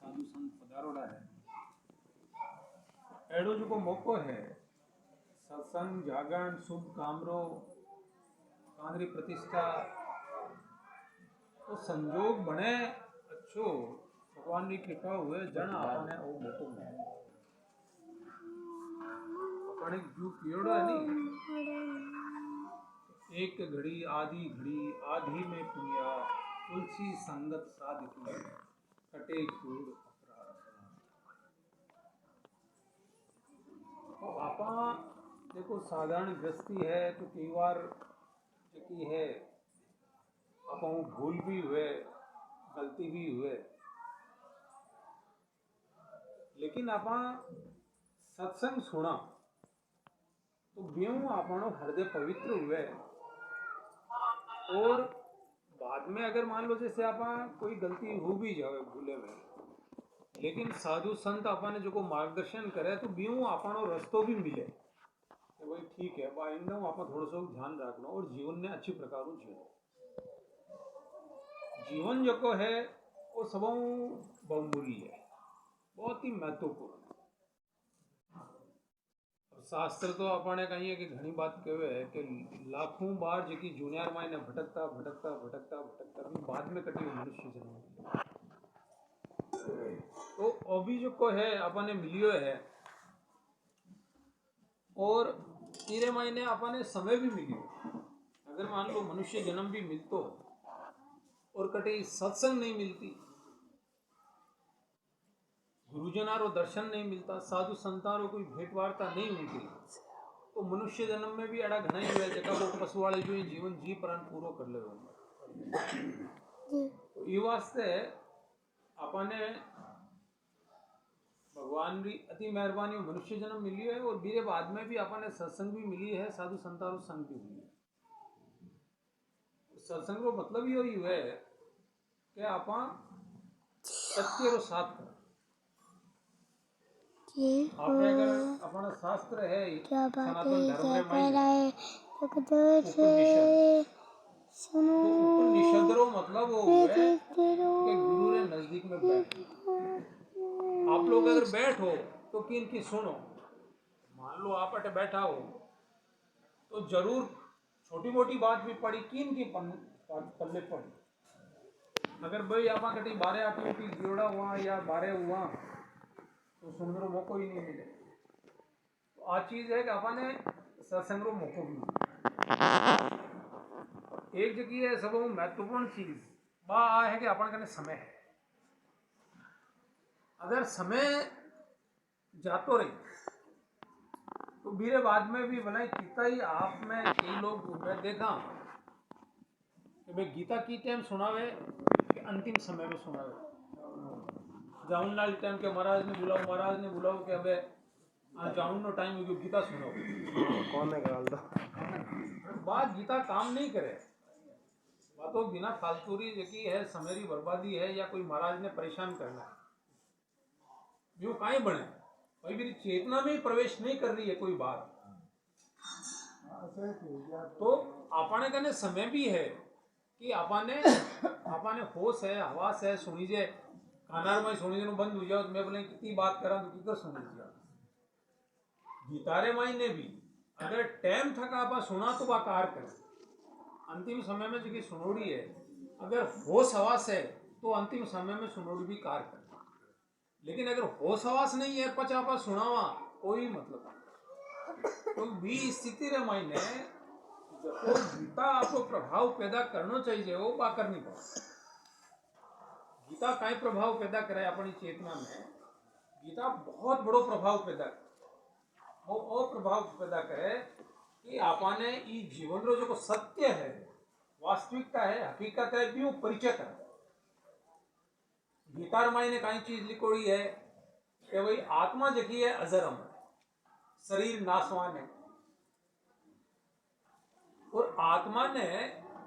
साधु संत पधारोड़ा है एड़ो जो को मौको है सत्संग जागरण शुभ कामरो कांद्री प्रतिष्ठा तो संजोग बने अच्छो भगवान की कृपा हुए जन आपने वो मौको मिले अपने जो पीरियड है नहीं एक घड़ी आधी में पुनिया तुलसी संगत साधित कटे कूड़ तो आपा देखो साधारण गृहस्थी है तो कई बार की है आपा भूल भी हुए गलती भी हुए लेकिन आपा सत्संग सुना तो ब्यों आपनो हृदय पवित्र हुए और बाद में अगर मान लो जैसे आपा कोई गलती हो भी जाए भूले में लेकिन साधु संत आपने जो को मार्गदर्शन करे तो ब्यों आपनो रस्तो भी मिले कि भाई ठीक है आइंदा आप थोड़ा सा ध्यान रखना और जीवन ने अच्छी प्रकार जीवो जीवन जो को है वो सब बहुमूल्य है बहुत ही महत्वपूर्ण शास्त्र तो अपने कही है कि घनी बात कहे है कि लाखों बार जो कि जूनियर मायने भटकता भटकता भटकता भटकता भी बाद में कटी मनुष्य जन्म तो अभी जो को है अपने मिलियो है और तीरे महीने अपने समय भी मिलियो अगर मान लो मनुष्य जन्म भी मिलतो और कटे सत्संग नहीं मिलती गुरुजनारो दर्शन नहीं मिलता साधु संतारो कोई भेंट वार्ता नहीं मिलती तो मनुष्य जन्म में भी अड़ा घना ही हुआ जगह को पशु वाले जो जीवन जी प्राण पूरो कर ले तो ये वास्ते अपने भगवान की अति मेहरबानी मनुष्य जन्म मिली है और बीरे बाद में भी अपने सत्संग भी मिली है साधु संतारो संग भी मिली है सत्संग को मतलब ही है कि आप सत्य रो साथ कर आपने अगर अपना शास्त्र है सनातन धर्म में उपनिषद रो मतलब वो है कि गुरु रे नजदीक में बैठ आप लोग अगर बैठो तो किन की सुनो मान लो आप अटे बैठा हो तो जरूर छोटी मोटी बात भी पड़ी किन की पल्ले पड़ी अगर भाई आप कटी बारे आती होती जोड़ा हुआ या बारे हुआ तो सुंदर मौको ही नहीं मिले तो आज चीज है कि अपने सत्संग मौको भी एक जगह है सब महत्वपूर्ण चीज वह है कि अपन कने समय है अगर समय जातो रही तो बीरे बाद में भी भले कितना ही आप में कई लोग मैं देखा कि भाई गीता की टाइम सुनावे कि अंतिम समय में सुनावे जाऊन लाल टाइम के महाराज ने बुलाओ कि अबे जाऊन नो टाइम हो गीता सुनो कौन है कराल दो बात गीता काम नहीं करे बातों बिना फालतूरी जकी है समय की बर्बादी है या कोई महाराज ने परेशान करना है जो काई बने भाई मेरी चेतना में प्रवेश नहीं कर रही है कोई बात तो अपने कने समय भी है कि अपने होश है हवास है सुनी जे कानार में सुनी जे बंद हो जाओ तो मैं बोले कितनी बात करा तो किधर सुनी जा गीतारे मायने भी अगर टाइम थका आप सुना तो वह कार करे अंतिम समय में जो सुनोड़ी है अगर होश हवास है तो अंतिम समय में सुनोड़ी भी कार करे लेकिन अगर होश हवास नहीं है पचा आप सुनावा कोई मतलब नहीं तो भी स्थिति रे मायने जो गीता आपको प्रभाव पैदा करना चाहिए वो बा करनी पड़े गीता का प्रभाव पैदा करे अपनी चेतना में गीता बहुत बड़ो प्रभाव पैदा करे वो प्रभाव पैदा करे कि आपने ये जीवन रो जो सत्य है वास्तविकता है हकीकत है भी वो परिचय करे गीता रामायण कई चीज लिखोड़ी है कि भाई आत्मा जगी है अजरम शरीर नाशवान है और आत्मा ने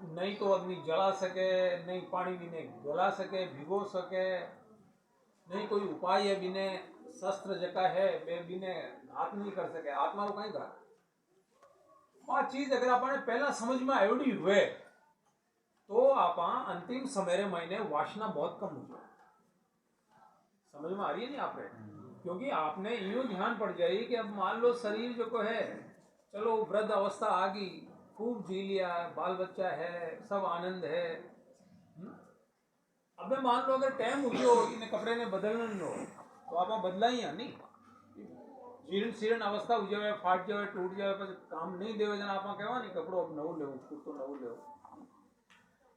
नहीं तो अग्नि जला सके नहीं पानी बिने गला सके भिगो सके नहीं कोई उपाय है बिने शस्त्र जका है वे बिने घात नहीं कर सके आत्मा रो कहीं घात बात चीज अगर आपने पहला समझ में आयोडी हुए तो आप अंतिम समय रे महीने वासना बहुत कम हो जाए समझ में आ रही है नहीं आप? क्योंकि आपने यूं ध्यान पड़ जाए कि अब मान लो शरीर जो को है, चलो वृद्ध अवस्था आ गई, खूब जी लिया, बाल बच्चा है, सब आनंद है। अब मान लो अगर टाइम हो गयो इन्हें कपड़े ने बदलने लो, तो आप बदला ही है नहीं, जीर्ण शीर्ण अवस्था हो जाए, फाट जाए, टूट जाए, पर काम नहीं देवे जना आप कहवा नहीं कपड़ो अब नवो ले तो नवो ले,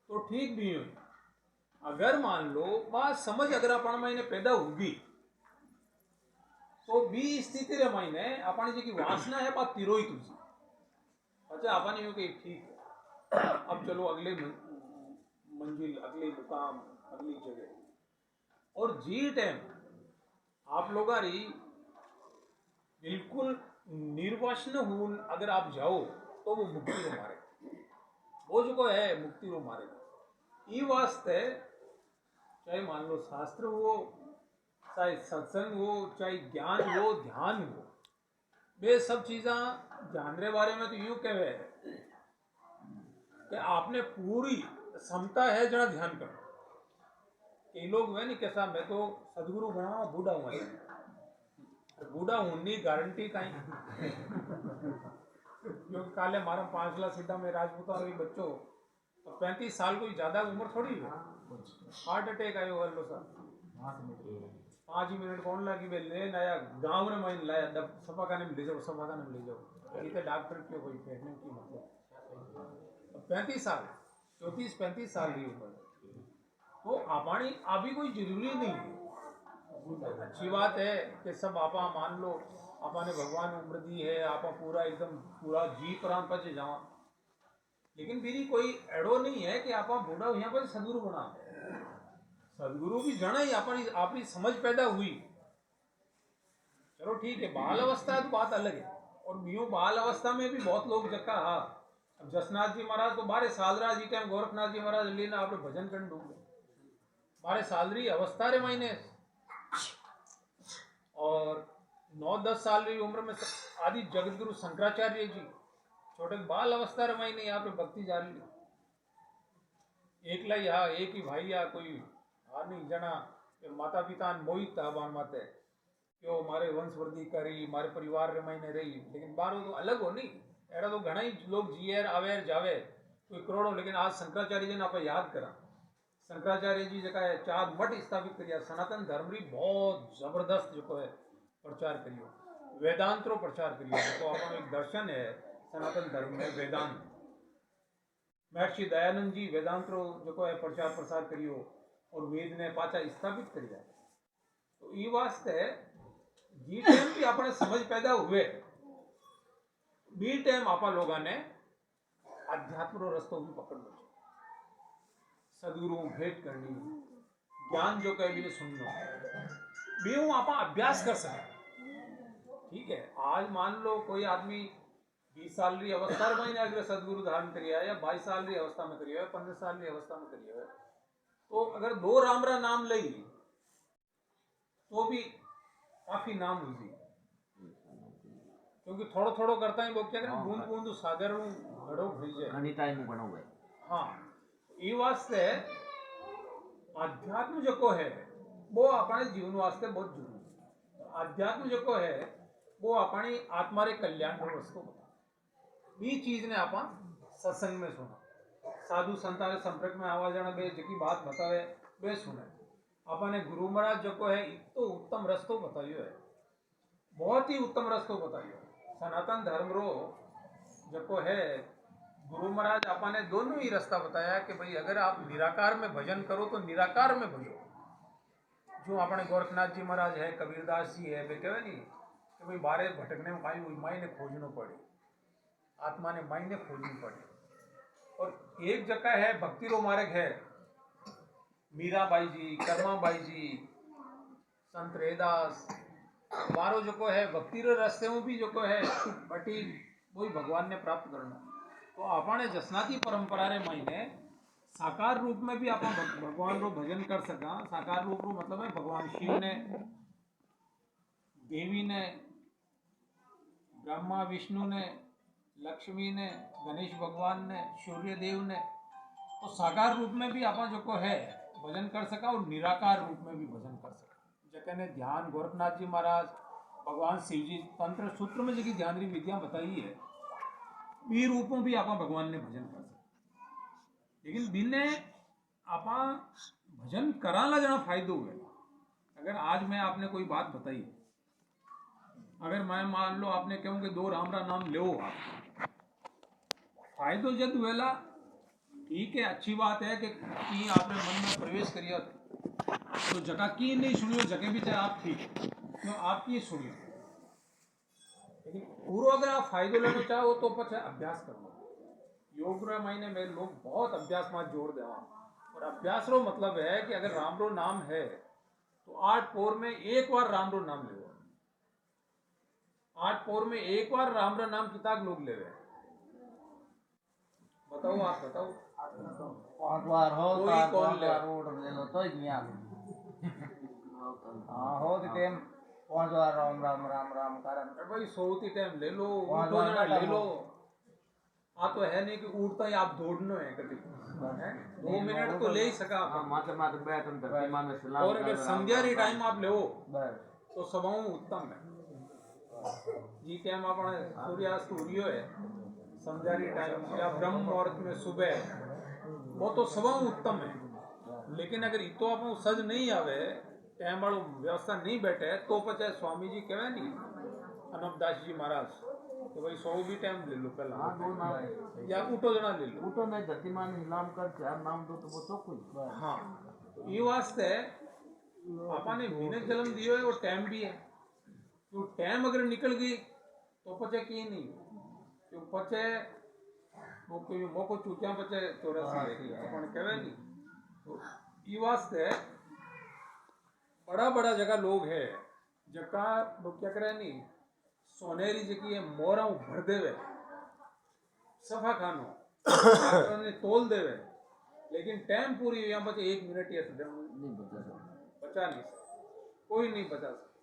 तो ठीक भी है। अगर मान लो बात समझ अगर अपन में इन्हें पैदा होगी, तो बी स्थिति रे मायने अपनी जी की वासना है बात तिरोई तुझी। अच्छा अपन यूं कि ठीक है, अब चलो अगले मंजिल, अगले मुकाम, अगली जगह। और जी टाइम आप लोग बिल्कुल निर्वासन हो अगर आप जाओ, तो वो मुक्ति रो मारे, वो जो है मुक्ति रो मारे। ये वास्ते चाहे मान लो शास्त्र हो, चाहे सत्संग हो, चाहे ज्ञान हो, ध्यान हो, वे सब चीज़ा ध्यान रे बारे में तो यूं कहे कि आपने पूरी क्षमता है जरा ध्यान करो। ये लोग वे नहीं कैसा मैं तो सदगुरु बना बूढ़ा हुआ, बूढ़ा होने गारंटी कहीं क्योंकि काले मारा 5 लाख सीधा में राजपूता हुई बच्चों, तो 35 साल कोई ज्यादा उम्र थोड़ी है। हार्ट अटैक आयो वालो सर 5 ही मिनट कौन लगी बे लेन आया गांव में मैं लाया दब सफा खाने में ले जाओ, सफा खाने में ले जाओ, इतने डॉक्टर क्यों कोई फेंकने की मतलब 35 साल 34-35 साल की उम्र, तो आपानी अभी कोई जरूरी नहीं है। अच्छी बात है कि सब आपा मान लो आपा ने भगवान उम्र दी है, आपा पूरा एकदम पूरा जी प्राण पच जावा, लेकिन मेरी कोई एडो नहीं है कि आपा बूढ़ा यहाँ पर सदगुरु बना। सदगुरु भी जना ही आपकी समझ पैदा हुई, चलो ठीक है, बाल अवस्था है तो बात अलग है। और मियो बाल अवस्था में भी बहुत लोग जक्का हा, अब जसनाथ जी महाराज तो 12 साल रहा जी टाइम गोरखनाथ जी महाराज लेना आप भजन कर डूबे 12 साल रही अवस्था रे महीने, और 9-10 साल की उम्र में आदि जगत गुरु शंकराचार्य जी छोटे बाल अवस्था रे महीने यहाँ पे भक्ति जारी, एक लाई हा एक ही भाई या कोई हार नहीं जना माता पिता मोहित था बान माते क्यों मारे वंशवृद्धि करी मारे परिवार रे महीने रही, लेकिन बारो तो अलग हो नहीं, ऐसा तो घना ही लोग जिये आवे जावे कोई करोड़ों, लेकिन आज शंकराचार्य जी ने आप याद करा, शंकराचार्य जी जगह है 4 मठ स्थापित करिया, सनातन धर्म री बहुत जबरदस्त जो है प्रचार करियो, वेदांतरो प्रचार करियो, तो अपन एक दर्शन है सनातन धर्म में वेदांत, महर्षि दयानंद जी वेदांतरो जो है प्रचार प्रसार करियो और वेद ने पाचा स्थापित करिया। तो ये वास्ते जी टाइम भी अपने समझ पैदा हुए, बी टाइम आपा लोगों ने अध्यात्म रस्तो भी पकड़ना, सदगुरुओं भेंट करनी, ज्ञान जो कहे भी सुनना, भी हूँ आप अभ्यास कर सके। ठीक है, आज मान लो कोई आदमी 20 साल की अवस्था में अगर सदगुरु धारण करिया है, या 22 साल की अवस्था में करिया है, 15 साल की अवस्था में करिया है, तो अगर 2 रामरा नाम लई तो भी काफी नाम हुई, क्योंकि थोड़ो थोड़ो करता है वो क्या करें, बूंद बूंद सागर घड़ो भरी जाए। हाँ, ये वास्ते अध्यात्म जो को है वो अपने जीवन वास्ते बहुत जरूरी है। अध्यात्म जो को है वो अपनी आत्मा रे कल्याण को रस्तो बता, ये चीज ने आप सत्संग में सुना, साधु संता के संपर्क में आवा जाना बे जी बात बतावे बे सुने, अपने गुरु महाराज जो को है तो उत्तम रस्तो बताइयो है, बहुत ही उत्तम रस्तो बताइयो। सनातन धर्म रो जो को है गुरु महाराज अपने दोनों ही रास्ता बताया कि भाई अगर आप निराकार में भजन करो तो निराकार में भजो, जो अपने गोरखनाथ जी महाराज है, कबीरदास जी है, वे कहे नहीं कि भाई बारे भटकने में पाई हुई माई ने खोजना पड़ी, आत्मा ने माई ने खोजनी पड़ी। और एक जगह है भक्ति रो मार्ग है, मीराबाई जी, कर्माबाई जी, संत रैदास बारो जो को है भक्ति रो रास्ते में भी जो को है बटी वही भगवान ने प्राप्त करना। तो अपने जसनाती परंपरा रे महीने साकार रूप में भी आप भगवान रो भजन कर सका। साकार रूप रो मतलब है भगवान शिव ने, देवी ने, ब्रह्मा विष्णु ने, लक्ष्मी ने, गणेश भगवान ने, सूर्य देव ने, तो साकार रूप में भी आप जो को है भजन कर सका और निराकार रूप में भी भजन कर सका। जगह ने ध्यान गोरखनाथ जी महाराज, भगवान शिव जी तंत्र सूत्र में जगह ध्यान री विधियां बताई है, बी रूपों भी आप भगवान ने भजन कर सकते, लेकिन बिने आप भजन कराला जना फायदो हुए। अगर आज मैं आपने कोई बात बताई, अगर मैं मान लो आपने कहूं कि 2 राम रा नाम लो, आप फायदो जद हुएला, ठीक है, अच्छी बात है कि आपने मन में प्रवेश करिया तो जगह की नहीं सुनियो, जगह भी चाहे आप ठीक तो आपकी सुनियो, लेकिन पूरा अगर आप फायदो लेना चाहो तो पचे अभ्यास करना। योग महीने में लोग बहुत अभ्यास में जोड़ देवा, और अभ्यास रो मतलब है कि अगर राम रो नाम है तो 8 पोर में एक बार राम रो नाम ले, 8 पोर में एक बार राम रा नाम किताब लोग ले, बताओ, आप बताओ 5 बार हो कोई कौन ले ले लो तो हाँ हो तो टाइम 5 बार राम राम राम राम करन भाई, सोती टाइम ले लो, उठो जना ले लो। तो है नहीं कि उठता ही आप दौड़ना है कभी, 2 मिनट तो ले ही सका माथे माथे बैठन धरती मां में सलाम। और अगर संध्या री टाइम आप ले तो सभाओं उत्तम है जी। टाइम अपने सूर्यास्त हो रियो है, संध्या री टाइम या ब्रह्म मुहूर्त में सुबह, वो तो सभाओं उत्तम है। लेकिन अगर इतो आप सज नहीं आवे, टाइम वालों व्यवस्था नहीं बैठे, तो पचे स्वामी जी कहवे नहीं अनपदास जी महाराज तो भाई 100 भी टाइम ले लो पहला, हाँ 2 नाम या उठो जना ले लो, उठो नहीं धरती मां में सलाम कर 4 नाम दो तो वो तो कोई। हाँ, तो ये वास्ते आपने मिनट जन्म दियो है, वो टाइम भी है, तो टाइम अगर निकल गई तो पचे की नहीं, तो पचे वो कोई मोको चूतिया पचे 84 अपन कहवे नहीं। तो ये वास्ते बड़ा बड़ा जगह लोग है, जगह लोग क्या करे नहीं, सोनेरी जगह है मोरा भर देवे, सफा खानो ने तोल देवे, लेकिन टाइम पूरी यहाँ बचे 1 मिनट या नहीं बचा नहीं सकता, कोई नहीं बचा सकता।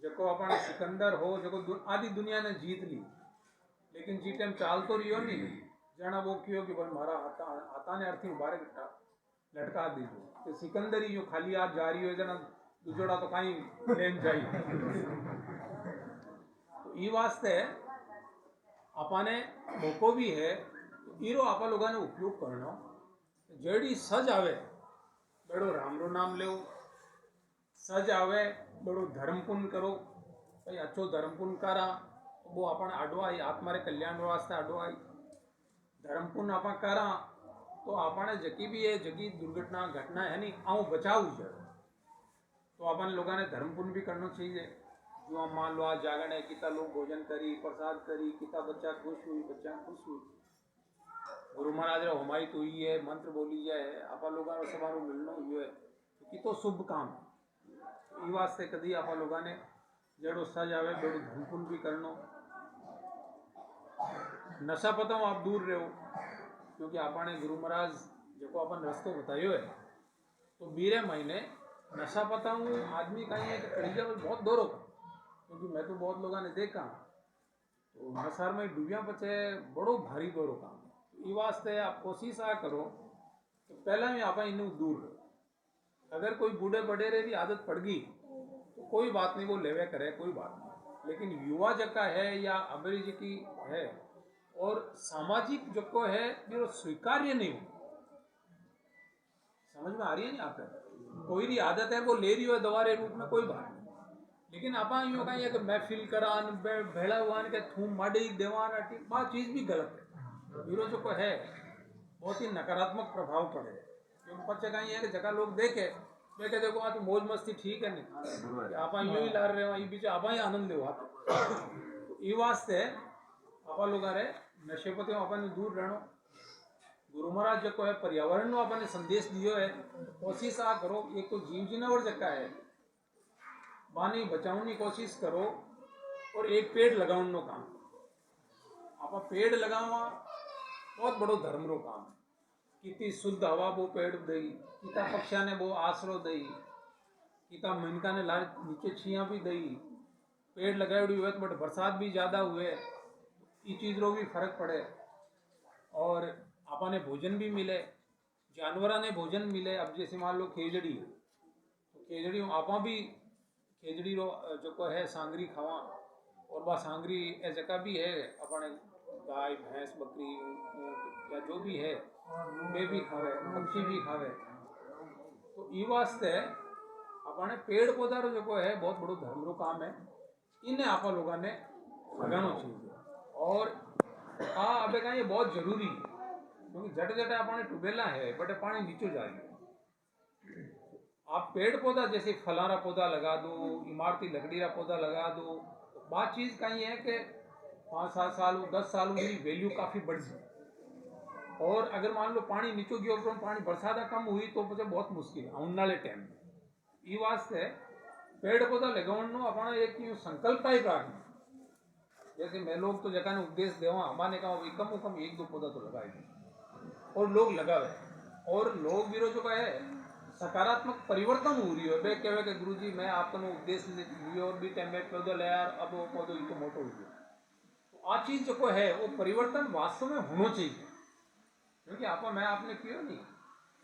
जको अपन सिकंदर हो, जको आधी दुनिया ने जीत ली, लेकिन जी टाइम चाल तो रियो नहीं, जाना वो क्यों कि भाई मारा आता ने अर्थी बारे लटका दीजो, तो सिकंदर ही खाली आप जा रही हो, जना दूजोड़ा तो कहीं लेन जाइए। तो ये वास्ते अपने मौको भी है, ईरो आपा लोगों ने उपयोग करना, जेड़ी सज आवे बड़ो राम रो नाम ले, सज आवे बड़ो धर्म पुण्य करो, भाई अच्छो धर्म पुण्य करा वो अपन अडवाई आत्मारे कल्याण वास्ते अडवाई, धर्म पुण्य आप करा तो आपने जकी भी है जगी दुर्घटना घटना है नहीं आऊँ बचाऊ है, तो अपन लोगों ने धर्म पुण्य भी करना चाहिए। जो हम मान लो आज जागरण है, कितना लोग भोजन करी, प्रसाद करी, कितना बच्चा खुश हुई, बच्चा खुश हुई, गुरु महाराज हमारी तो ही है, मंत्र बोली जाए, आप लोगों ने सभा मिलना हुई है, कि तो शुभ काम ये वास्ते कदी आप लोगों ने जड़ो सज आवे बड़ो धर्म पुण्य भी करना। नशा पता आप दूर रहो, क्योंकि आपने गुरु महाराज जो अपन रस्तो बतायो है, तो 12 महीने नशा पता हूँ आदमी कहीं है कि कड़िया में बहुत दौड़ो, क्योंकि मैं तो बहुत लोगों ने देखा तो नशा में डूबिया बचे बड़ो भारी दौड़ो काम। तो ये वास्ते आप कोशिश आ करो तो पहला में आप इन दूर रहो। अगर कोई बूढ़े बडेरे की आदत पड़ गई तो कोई बात नहीं, वो लेवे करे कोई बात नहीं, लेकिन युवा जका है या अबरी की है और सामाजिक जो है जो स्वीकार्य नहीं हो, समझ में आ रही है नहीं आपको, कोई भी आदत है वो ले रही हो दवारे रूप में कोई बात नहीं, लेकिन आप यूँ कहीं कि महफिल करान भेड़ा हुआ के थूम माड़ी देवान बात चीज़ भी गलत है, हीरो जो है बहुत ही नकारात्मक प्रभाव पड़े, क्योंकि बच्चे कहीं है कि जगह लोग देखे मैं कहते देखो तो मौज मस्ती ठीक है नहीं, आप यूँ ही ला रहे हो, ये बीच आप ही आनंद ले तो ये वास्ते आप लोग रहे नशे पति अपन दूर रहना। गुरु महाराज जो है पर्यावरण नो अपन संदेश दियो है, कोशिश आ करो, एक तो जीव जीनावर जका है पानी बचाने की कोशिश करो, और एक पेड़ लगाने नो काम, आप पेड़ लगावा बहुत बड़ो धर्म रो काम, कितनी शुद्ध हवा वो पेड़ दई, किता पक्षा ने वो आसरो दई, किता मिनका ने लाल नीचे छिया भी दई, पेड़ लगाए हुए तो बट बरसात भी ज़्यादा हुए, ये चीज़ रो भी फर्क पड़े, और आपने भोजन भी मिले, जानवरा ने भोजन मिले। अब जैसे मान लो खेजड़ी, तो खेजड़ी आपा भी खेजड़ी रो जो को है सांगरी खावा और बा सांगरी ए जगह भी है अपने गाय भैंस बकरी ऊँट या जो भी है वे भी खावे पक्षी भी खावे। तो ई वास्ते अपने पेड़ पौधा रो जो को है बहुत बड़ो धर्म रो काम है। इन्हें आपा लोगों ने लगाना चाहिए और अबे का ये बहुत जरूरी है क्योंकि जट जट अपने टूबेला है बटे पानी नीचे जा रही है। आप पेड़ पौधा जैसे फलाना पौधा लगा दो इमारती लकड़ी का पौधा लगा दो तो बात चीज कहीं है कि 5-7 साल 10 साल की वैल्यू काफी बढ़ जाए। और अगर मान लो पानी नीचे गयो तो पानी बरसात कम हुई तो मुझे बहुत मुश्किल है आने वाले टाइम में। ये वास्ते पेड़ पौधा लगाने अपना एक संकल्प टाइप रखना। जैसे मैं लोग तो जगह ने उपदेश देवा हमारे कहा कम कम 1-2 पौधा तो लगाए और लोग लगावे और लोग विरोध जो है सकारात्मक परिवर्तन हो रही है। वे कहे कि गुरु जी मैं आपको उपदेश लियो और भी टाइम में पौधा ले यार अब वो पौधो तो मोटो हो गया। तो आ चीज जो है वो परिवर्तन वास्तव में होना चाहिए क्योंकि आप मैं आपने किया नहीं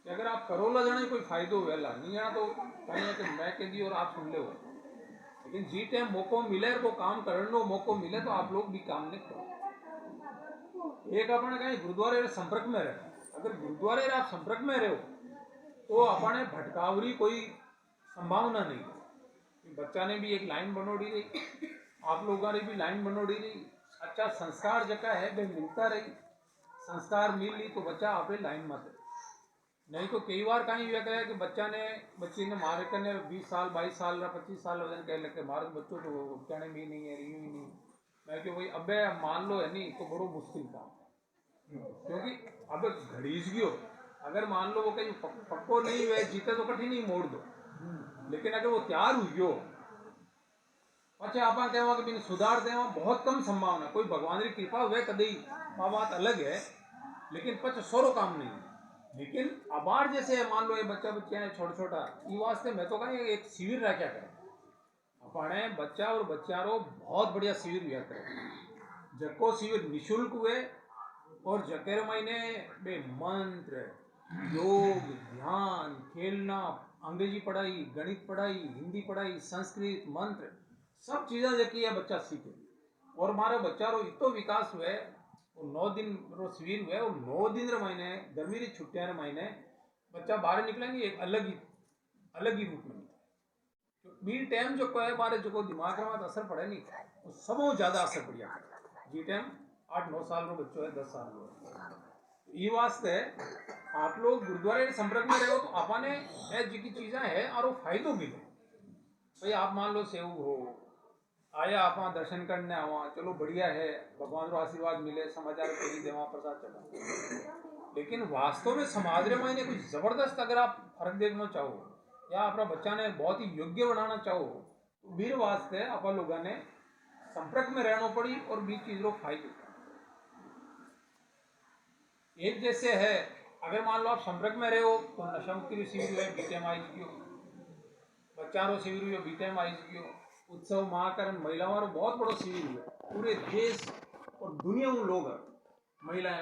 कि अगर आप करो ला जाना कोई फायदो वेला नहीं जाना तो कहीं है कि मैं कह दी और आप सुन ले हो। लेकिन जी टाइम मौको मिले को काम करने को मौको मिले तो आप लोग भी काम नहीं करो। एक अपने कहीं गुरुद्वारे संपर्क में रहे अगर गुरुद्वारे आप संपर्क में रहो तो अपने भटकावरी कोई संभावना नहीं है। बच्चा ने भी एक लाइन बनोड़ी रही आप लोगों ने भी लाइन बनोड़ी रही अच्छा संस्कार जगह है वे मिलता रही संस्कार मिल ली तो बच्चा आप लाइन मत नहीं तो कई बार कहीं यह कहा कि बच्चे ने मारे करने 20 साल 22 साल 25 साल वजन कह लगे मारे बच्चों तो कहने भी नहीं है रियू ही नहीं। मैं कि भाई अबे मान लो है नहीं तो बड़ो मुश्किल काम क्योंकि अब घड़ीस गयो अगर मान लो वो कहीं पक्को नहीं हुए जीते तो कठिन ही मोड़ दो लेकिन अगर वो तैयार हुई अच्छा आप कहवा कि बिन सुधार देवा बहुत कम संभावना कोई भगवान की कृपा हुए कदी बात अलग है लेकिन पच सोरो काम नहीं है। लेकिन अबार जैसे मान लो ये बच्चा बच्चा है छोटा छोटा ये वास्ते मैं तो कहीं एक शिविर रखा करें अपने बच्चा और बच्चा रो बहुत बढ़िया शिविर हुआ करें जको शिविर निःशुल्क हुए और जकेर महीने बे मंत्र योग ध्यान खेलना अंग्रेजी पढ़ाई गणित पढ़ाई हिंदी पढ़ाई संस्कृत मंत्र सब चीज़ें जकी है बच्चा सीखे और हमारे बच्चा रो इतो विकास हुए 9 दिन रो शिविर हुए और 9 दिन रे महीने गर्मी री छुट्टियां रे महीने बच्चा बाहर निकलेंगे एक अलग ही रूप में तो बी टाइम जो है हमारे जो दिमाग में असर पड़े नहीं वो सब ज्यादा असर पड़िया जी टाइम 8-9 साल रो बच्चों है 10 साल रो ये वास्ते आप लोग गुरुद्वारे के संपर्क में रहो तो आपने जी चीज़ें है और वो फायदो मिले भाई आप मान लो सेव हो आया आप दर्शन करने आवा चलो बढ़िया है भगवान को आशीर्वाद मिले समाचार फेरी देवा प्रसाद चढ़ा लेकिन वास्तव में समाज रे मायने कुछ जबरदस्त अगर आप फर्क देखना चाहो या अपना बच्चा ने बहुत ही योग्य बनाना चाहो तो वीर वास्ते आप लोगों ने संपर्क में रहना पड़ी और बीच चीज रो फायदे एक जैसे है अगर मान लो आप संपर्क में रहे हो तो नशा मुक्ति शिविर है बीटेम आई गयो बच्चा रो शिविर हुई बीटेम आई गयो उत्सव महाकरण महिलाओं बहुत बड़ो शिविर हुआ पूरे देश और दुनिया में लोग महिलाएं